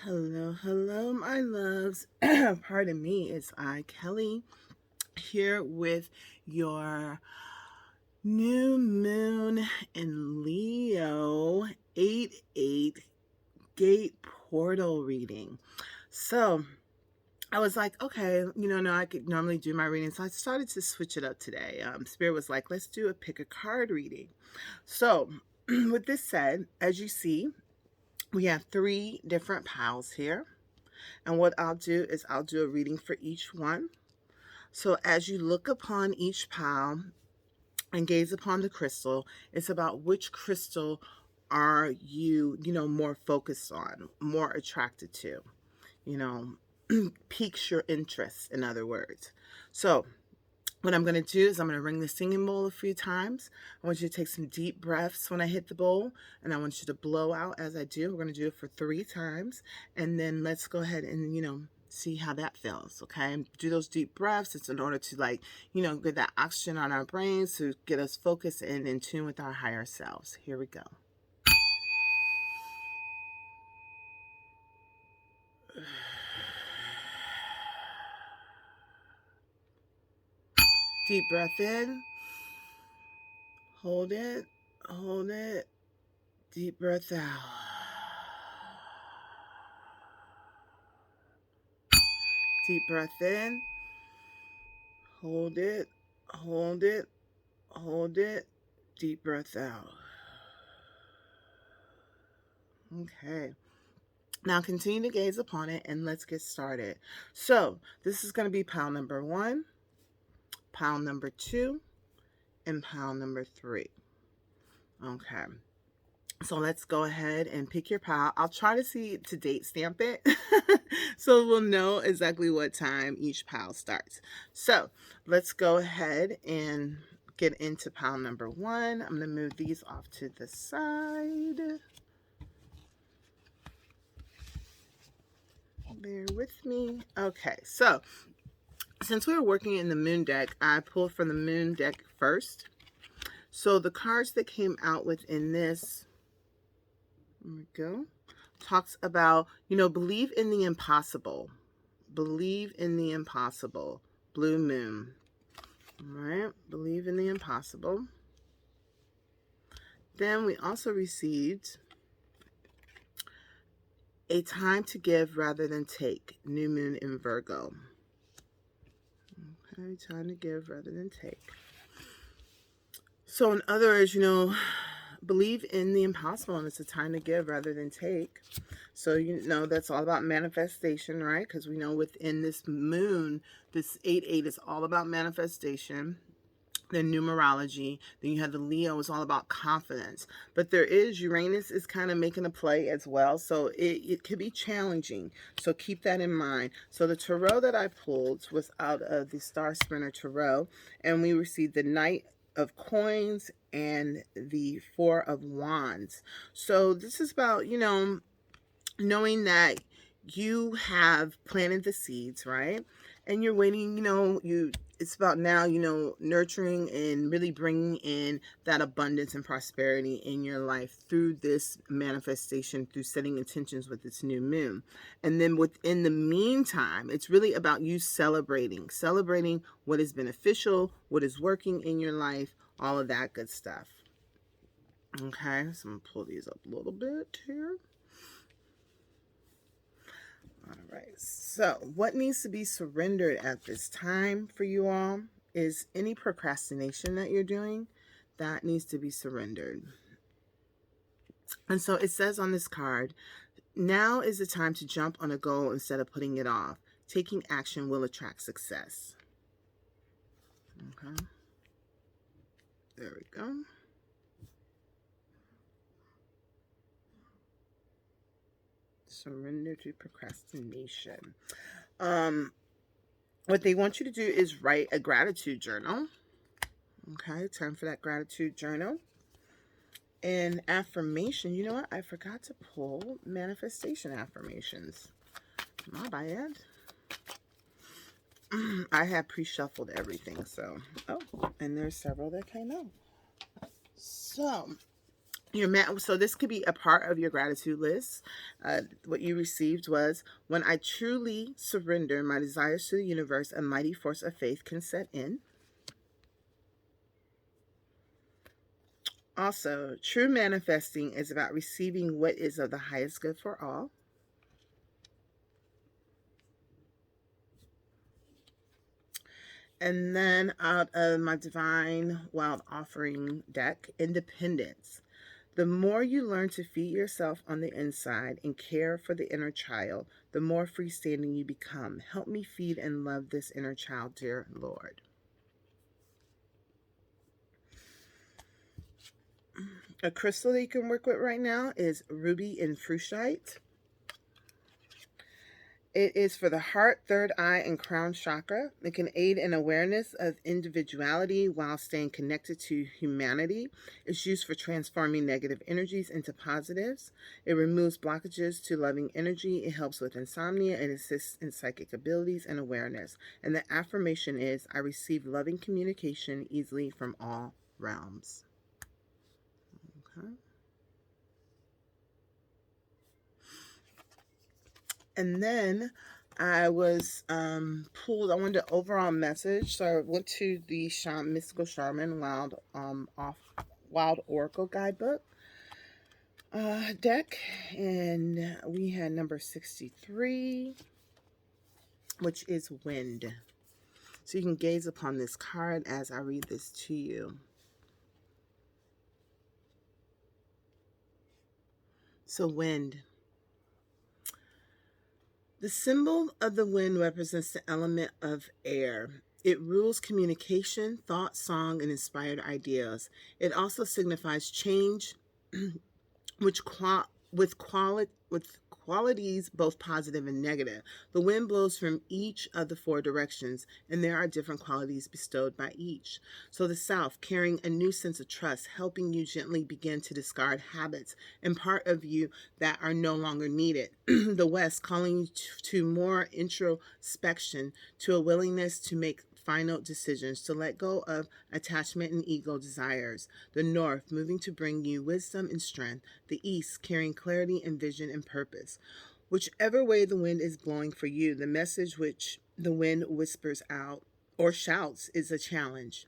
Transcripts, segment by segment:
Hello, hello, my loves. Pardon me, it's I, Kelly, here with your new moon in Leo 8/8 gate portal reading. So I was like, okay, no, I could normally do my reading. So I started to switch it up today. Spirit was like, let's do a pick a card reading. So, with this said, as you see, we have 3 different piles here. And what I'll do is I'll do a reading for each one. So as you look upon each pile and gaze upon the crystal, it's about which crystal are you, more focused on, more attracted to, you know, piques your interest, in other words. So what I'm going to do is I'm going to ring the singing bowl a few times. I want you to take some deep breaths when I hit the bowl, and I want you to blow out as I do. We're going to do it for 3 times, and then let's go ahead and, see how that feels, okay? Do those deep breaths. It's in order to, get that oxygen on our brains to get us focused and in tune with our higher selves. Here we go. Deep breath in. Hold it. Hold it. Deep breath out. Deep breath in. Hold it. Hold it. Hold it. Deep breath out. Okay. Now continue to gaze upon it and let's get started. So this is going to be pile number 1, pile number 2, and pile number 3. Okay. So let's go ahead and pick your pile. I'll try to see to date stamp it so we'll know exactly what time each pile starts. So let's go ahead and get into pile number 1. I'm going to move these off to the side. Bear with me. Okay, so since we were working in the moon deck, I pulled from the moon deck first. So the cards that came out within this, there we go, talks about, believe in the impossible. Believe in the impossible. Blue moon. All right, believe in the impossible. Then we also received a time to give rather than take. New moon in Virgo. Okay, time to give rather than take. So in other words, believe in the impossible, and it's a time to give rather than take. So, that's all about manifestation, right? Because we know within this moon, this 8/8 is all about manifestation. Then numerology. Then you have the Leo is all about confidence. But there is Uranus is kind of making a play as well. So it could be challenging. So keep that in mind. So the tarot that I pulled was out of the Star Sprinter Tarot. And we received the Knight of Coins and the 4 of Wands. So this is about, knowing that you have planted the seeds, right? And you're waiting, it's about now, nurturing and really bringing in that abundance and prosperity in your life through this manifestation, through setting intentions with this new moon. And then within the meantime, it's really about you celebrating what is beneficial, what is working in your life, all of that good stuff. Okay, so I'm gonna pull these up a little bit here. All right, so what needs to be surrendered at this time for you all is any procrastination that you're doing, that needs to be surrendered. And so it says on this card, now is the time to jump on a goal instead of putting it off. Taking action will attract success. Okay, there we go. Surrender to procrastination. What they want you to do is write a gratitude journal. Okay, time for that gratitude journal. And affirmation, you know what? I forgot to pull manifestation affirmations. My bad. I had pre-shuffled everything, so. Oh, and there's several that came out. So, So this could be a part of your gratitude list. What you received was, when I truly surrender my desires to the universe, a mighty force of faith can set in. Also, true manifesting is about receiving what is of the highest good for all. And then out of my Divine Wild Offering deck, Independence. The more you learn to feed yourself on the inside and care for the inner child, the more freestanding you become. Help me feed and love this inner child, dear Lord. A crystal that you can work with right now is ruby and fruitite. It is for the heart, third eye, and crown chakra. It can aid in awareness of individuality while staying connected to humanity. It's used for transforming negative energies into positives. It removes blockages to loving energy. It helps with insomnia. It assists in psychic abilities and awareness. And the affirmation is, I receive loving communication easily from all realms. Okay. And then I was pulled. I wanted an overall message, so I went to the Mystical Shaman Wild Oracle Guidebook deck, and we had number 63, which is Wind. So you can gaze upon this card as I read this to you. So Wind. The symbol of the wind represents the element of air. It rules communication, thought, song, and inspired ideas. It also signifies change, which with qualities both positive and negative. The wind blows from each of the four directions, and there are different qualities bestowed by each. So the south, carrying a new sense of trust, helping you gently begin to discard habits and part of you that are no longer needed. The west, calling you to more introspection, to a willingness to make final decisions, to let go of attachment and ego desires. The north, moving to bring you wisdom and strength. The east, carrying clarity and vision and purpose. Whichever way the wind is blowing for you, the message which the wind whispers out or shouts is a challenge.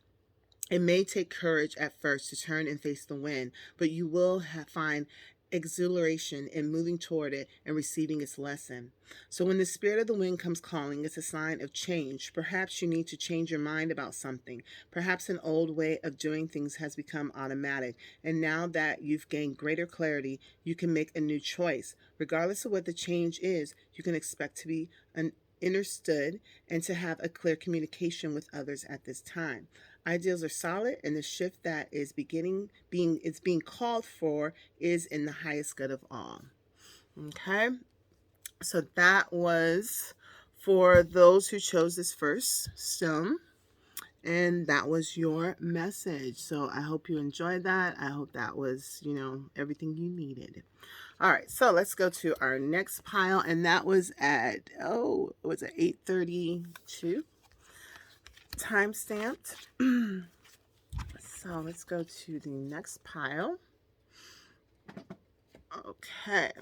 It may take courage at first to turn and face the wind, but you will find exhilaration in moving toward it and receiving its lesson. So when the spirit of the wind comes calling, it's a sign of change. Perhaps you need to change your mind about something. Perhaps an old way of doing things has become automatic, and now that you've gained greater clarity, you can make a new choice. Regardless of what the change is, you can expect to be understood and to have a clear communication with others at this time. Ideals are solid, and the shift that is being called for is in the highest good of all. Okay, so that was for those who chose this first stone, and that was your message. So I hope you enjoyed that. I hope that was, everything you needed. All right, so let's go to our next pile, and that was at was it 8:32 time stamped. So let's go to the next pile. Okay.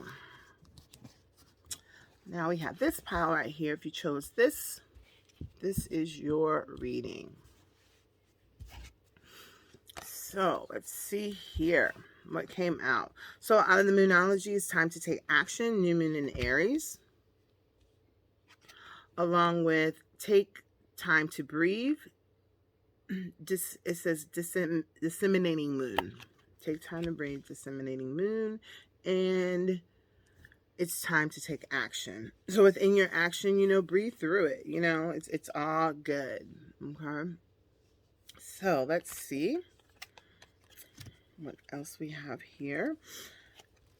Now we have this pile right here. If you chose this, this is your reading. So let's see here what came out. So out of the Moonology, it's time to take action. New moon in Aries. Along with take time to breathe. It says disseminating moon. Take time to breathe, disseminating moon. And it's time to take action. So within your action, breathe through it. It's all good. Okay. So let's see what else we have here.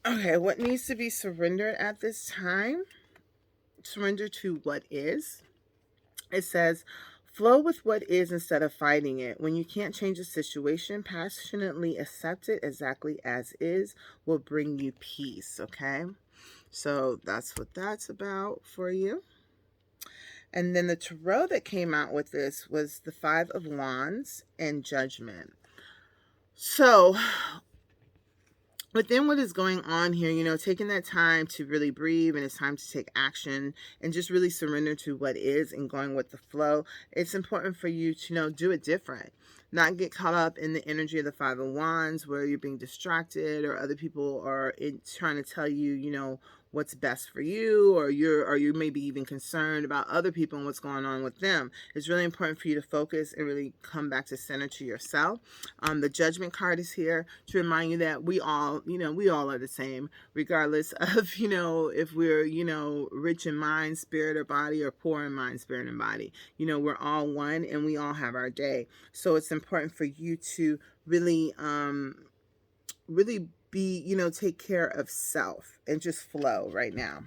Okay, what needs to be surrendered at this time? Surrender to what is. It says, flow with what is instead of fighting it. When you can't change a situation, passionately accept it exactly as is will bring you peace, okay? So that's what that's about for you. And then the tarot that came out with this was the Five of Wands and Judgment. So within what is going on here, taking that time to really breathe, and it's time to take action and just really surrender to what is and going with the flow. It's important for you to do it different, not get caught up in the energy of the Five of Wands where you're being distracted or other people are trying to tell you, what's best for you, or you maybe even concerned about other people and what's going on with them. It's really important for you to focus and really come back to center to yourself. The Judgment card is here to remind you that we all are the same, regardless of, if we're, rich in mind, spirit, or body, or poor in mind, spirit, and body. We're all one and we all have our day. So it's important for you to really, really be, take care of self and just flow right now.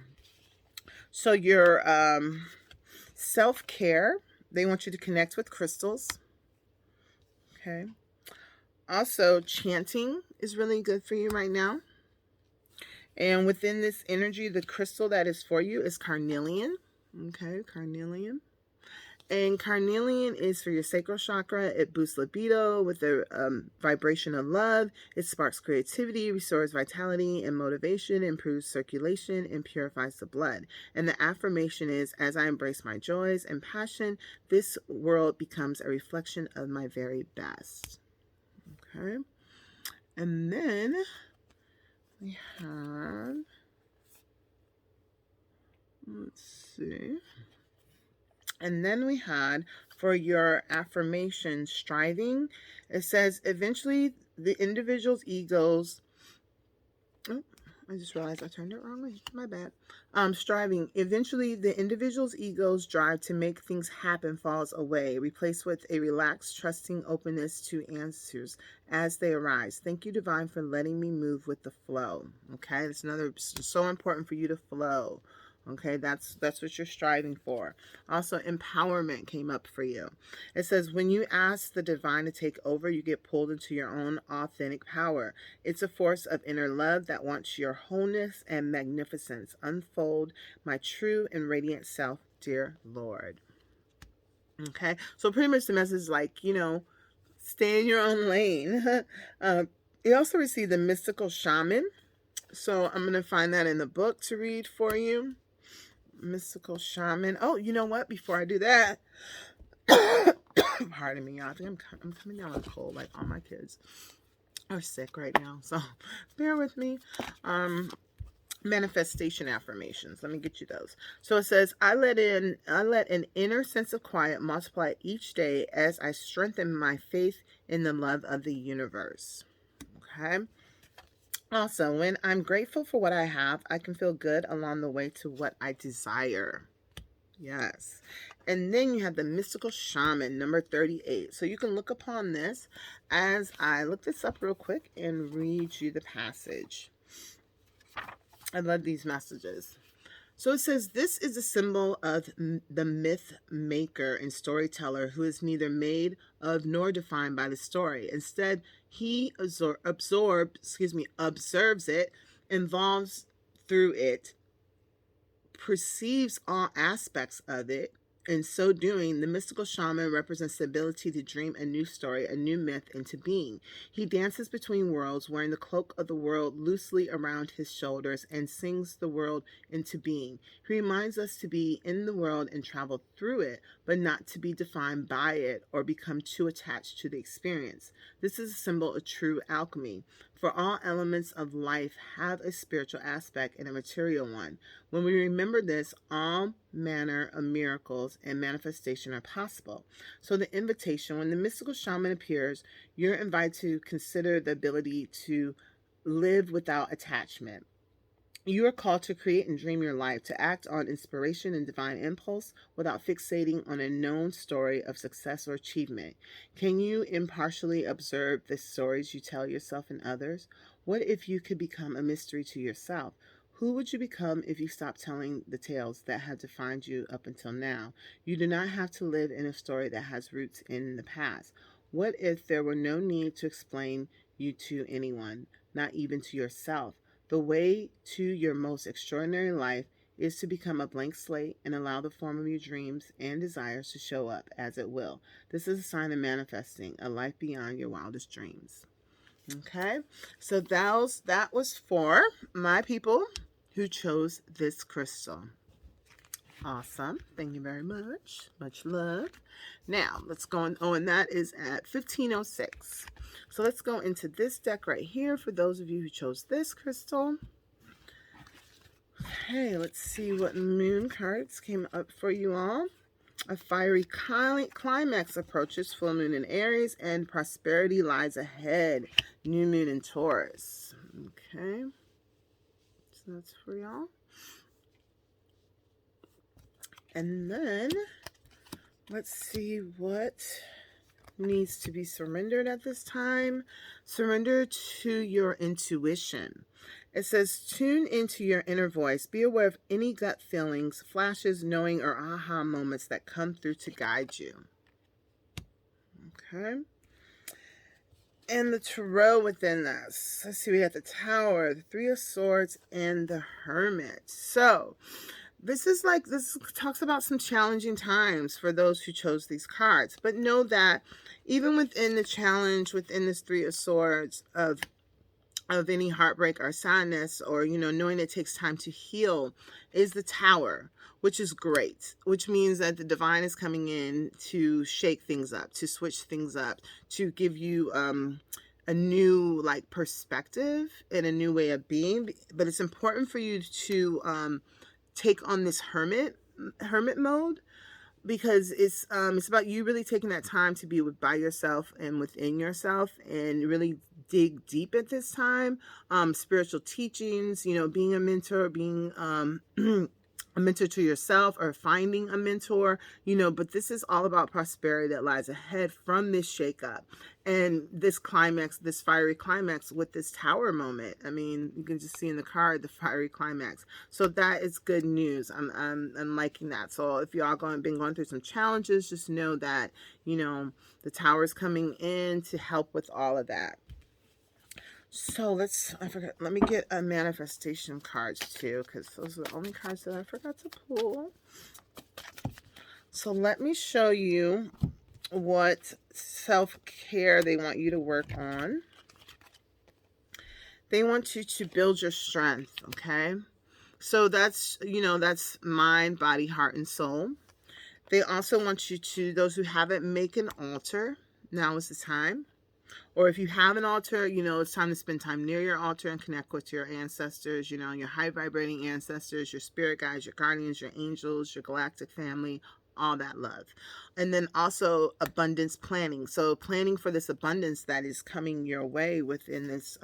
So your self-care, they want you to connect with crystals. Okay. Also, chanting is really good for you right now. And within this energy, the crystal that is for you is carnelian. Okay, carnelian. And carnelian is for your sacral chakra. It boosts libido with the vibration of love. It sparks creativity, restores vitality and motivation, improves circulation, and purifies the blood. And the affirmation is, as I embrace my joys and passion, this world becomes a reflection of my very best. Okay. And then we have, let's see. And then we had, for your affirmation, striving, it says, eventually the individual's egos, oh, I just realized I turned it wrong way. My bad. Striving. Eventually, the individual's ego's drive to make things happen falls away, replaced with a relaxed, trusting openness to answers as they arise. Thank you, Divine, for letting me move with the flow. Okay, it's so important for you to flow. Okay, that's what you're striving for. Also, empowerment came up for you. It says, when you ask the divine to take over, you get pulled into your own authentic power. It's a force of inner love that wants your wholeness and magnificence. Unfold my true and radiant self, dear Lord. Okay, so pretty much the message is like, stay in your own lane. You also receive the mystical shaman. So I'm going to find that in the book to read for you. Mystical shaman. Oh, you know what? Before I do that, pardon me, y'all. I think I'm coming down with a cold. Like, all my kids are sick right now, so bear with me. Manifestation affirmations. Let me get you those. So it says, I let an inner sense of quiet multiply each day as I strengthen my faith in the love of the universe. Okay. Also, when I'm grateful for what I have, I can feel good along the way to what I desire. Yes. And then you have the mystical shaman, number 38. So you can look upon this as I look this up real quick and read you the passage. I love these messages. So it says, this is a symbol of the myth maker and storyteller who is neither made of nor defined by the story. Instead, he observes it, involves through it, perceives all aspects of it. In so doing, the mystical shaman represents the ability to dream a new story, a new myth into being. He dances between worlds, wearing the cloak of the world loosely around his shoulders, and sings the world into being. He reminds us to be in the world and travel through it, but not to be defined by it or become too attached to the experience. This is a symbol of true alchemy. For all elements of life have a spiritual aspect and a material one. When we remember this, all manner of miracles and manifestation are possible. So the invitation, when the mystical shaman appears, you're invited to consider the ability to live without attachment. You are called to create and dream your life, to act on inspiration and divine impulse without fixating on a known story of success or achievement. Can you impartially observe the stories you tell yourself and others? What if you could become a mystery to yourself? Who would you become if you stopped telling the tales that have defined you up until now? You do not have to live in a story that has roots in the past. What if there were no need to explain you to anyone, not even to yourself? The way to your most extraordinary life is to become a blank slate and allow the form of your dreams and desires to show up as it will. This is a sign of manifesting a life beyond your wildest dreams. Okay, so that was for my people who chose this crystal. Awesome. Thank you very much. Much love. Now, let's go on. Oh, and that is at 1506. So let's go into this deck right here for those of you who chose this crystal. Okay, let's see what moon cards came up for you all. A fiery climax approaches, full moon in Aries, and prosperity lies ahead, new moon in Taurus. Okay, so that's for y'all. And then let's see what needs to be surrendered at this time. Surrender to your intuition. It says, tune into your inner voice. Be aware of any gut feelings, flashes, knowing, or aha moments that come through to guide you. Okay. And the tarot within this. Let's see, we got the Tower, the Three of Swords, and the Hermit. So, this talks about some challenging times for those who chose these cards. But know that even within the challenge, within this Three of Swords of any heartbreak or sadness, or, you know, knowing it takes time to heal, is the Tower, which is great, which means that the divine is coming in to shake things up, to switch things up, to give you a new like perspective and a new way of being. But it's important for you to take on this hermit mode, because it's about you really taking that time to be by yourself and within yourself and really dig deep at this time. Spiritual teachings, you know, being a mentor, being a mentor to yourself, or finding a mentor, you know, but this is all about prosperity that lies ahead from this shakeup and this climax, this fiery climax with this Tower moment. I mean, you can just see in the card the fiery climax. So that is good news. I'm liking that. So if y'all been going through some challenges, just know that, you know, the Tower is coming in to help with all of that. So let me get a manifestation cards too, because those are the only cards that I forgot to pull. So let me show you what self-care they want you to work on. They want you to build your strength, okay? So that's, you know, that's mind, body, heart, and soul. They also want you to, those who haven't, make an altar. Now is the time. Or if you have an altar, you know, it's time to spend time near your altar and connect with your ancestors, you know, your high vibrating ancestors, your spirit guides, your guardians, your angels, your galactic family, all that love. And then also abundance planning. So planning for this abundance that is coming your way within this,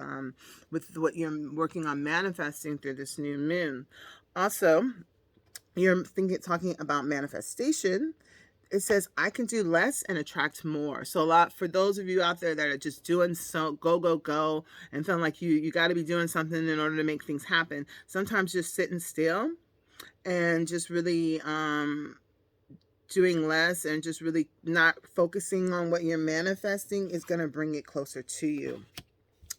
with what you're working on manifesting through this new moon. Also, you're talking about manifestation. It says, I can do less and attract more. So a lot for those of you out there that are just doing so go and feeling like you got to be doing something in order to make things happen. Sometimes just sitting still and just really doing less and just really not focusing on what you're manifesting is going to bring it closer to you.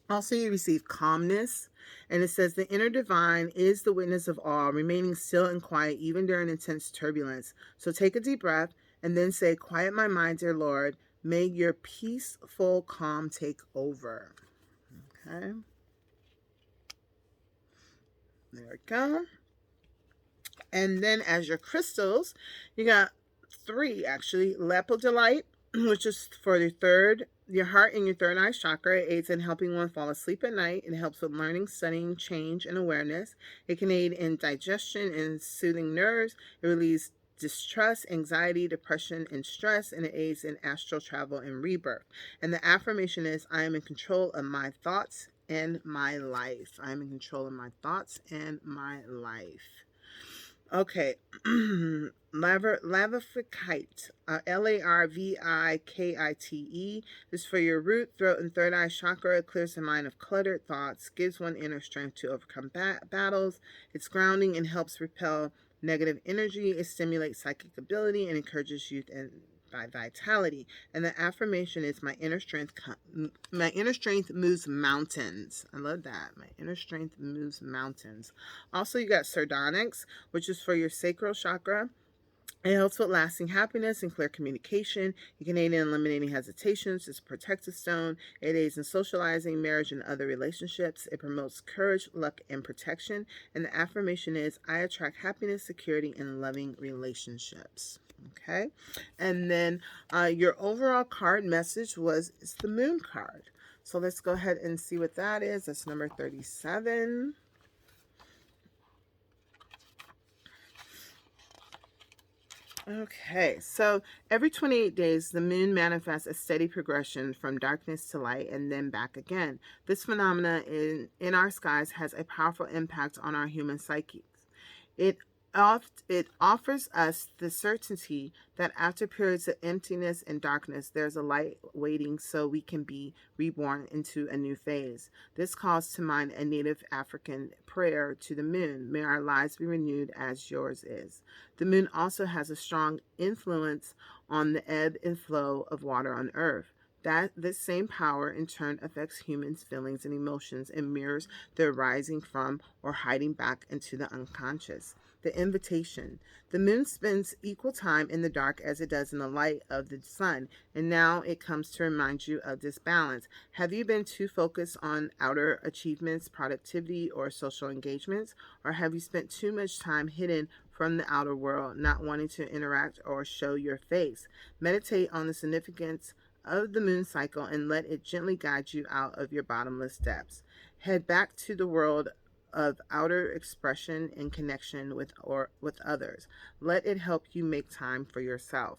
Also, you receive calmness. And it says, the inner divine is the witness of all, remaining still and quiet even during intense turbulence. So take a deep breath and then say, quiet my mind, dear Lord. May your peaceful calm take over. Okay. There we go. And then as your crystals, you got 3 actually. Lepidolite, which is for your heart and your third eye chakra. It aids in helping one fall asleep at night. It helps with learning, studying, change, and awareness. It can aid in digestion and soothing nerves. It relieves distrust, anxiety, depression, and stress, and it aids in astral travel and rebirth. And the affirmation is, I am in control of my thoughts and my life. I am in control of my thoughts and my life. Okay, Lavifikite, Larvikite, is for your root, throat, and third eye chakra. It clears the mind of cluttered thoughts, gives one inner strength to overcome battles. It's grounding and helps repel negative energy. It stimulates psychic ability and encourages youth and vitality. And the affirmation is, my inner strength moves mountains. I love that. My inner strength moves mountains. Also, you got sardonyx, which is for your sacral chakra. It helps with lasting happiness and clear communication. You can aid in eliminating hesitations. It's a protective stone. It aids in socializing, marriage, and other relationships. It promotes courage, luck, and protection. And the affirmation is, I attract happiness, security, and loving relationships. Okay. And then your overall card message was, it's the moon card. So let's go ahead and see what that is. That's number 37. Okay, so every 28 days, the moon manifests a steady progression from darkness to light and then back again. This phenomena in our skies has a powerful impact on our human psyches. It it offers us the certainty that after periods of emptiness and darkness, there's a light waiting so we can be reborn into a new phase. This calls to mind a native African prayer to the moon: may our lives be renewed as yours is. The moon also has a strong influence on the ebb and flow of water on Earth. That this same power in turn affects humans' feelings and emotions and mirrors their rising from or hiding back into the unconscious. The invitation. The moon spends equal time in the dark as it does in the light of the sun, and now it comes to remind you of this balance. Have you been too focused on outer achievements, productivity, or social engagements? Or have you spent too much time hidden from the outer world, not wanting to interact or show your face? Meditate on the significance of the moon cycle and let it gently guide you out of your bottomless depths. Head back to the world of outer expression and connection with others. Let it help you make time for yourself,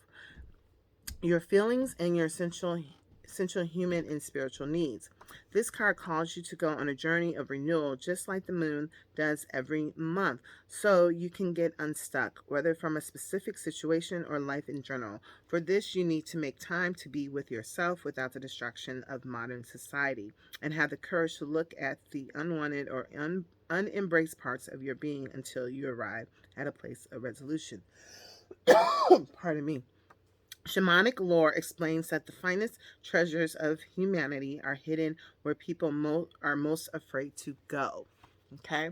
your feelings, and your essential human and spiritual needs. This card calls you to go on a journey of renewal, just like the moon does every month, so you can get unstuck, whether from a specific situation or life in general. For this, you need to make time to be with yourself without the distraction of modern society, and have the courage to look at the unwanted or unembraced parts of your being until you arrive at a place of resolution. Pardon me. Shamanic lore explains that the finest treasures of humanity are hidden where people are most afraid to go. Okay,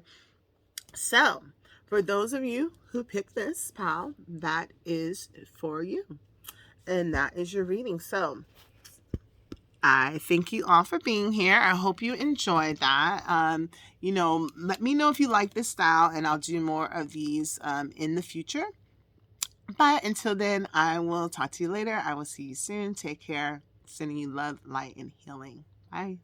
so for those of you who picked this, pal, that is for you, and that is your reading. So I thank you all for being here. I hope you enjoyed that. Let me know if you like this style, and I'll do more of these in the future. But until then, I will talk to you later. I will see you soon. Take care. Sending you love, light, and healing. Bye.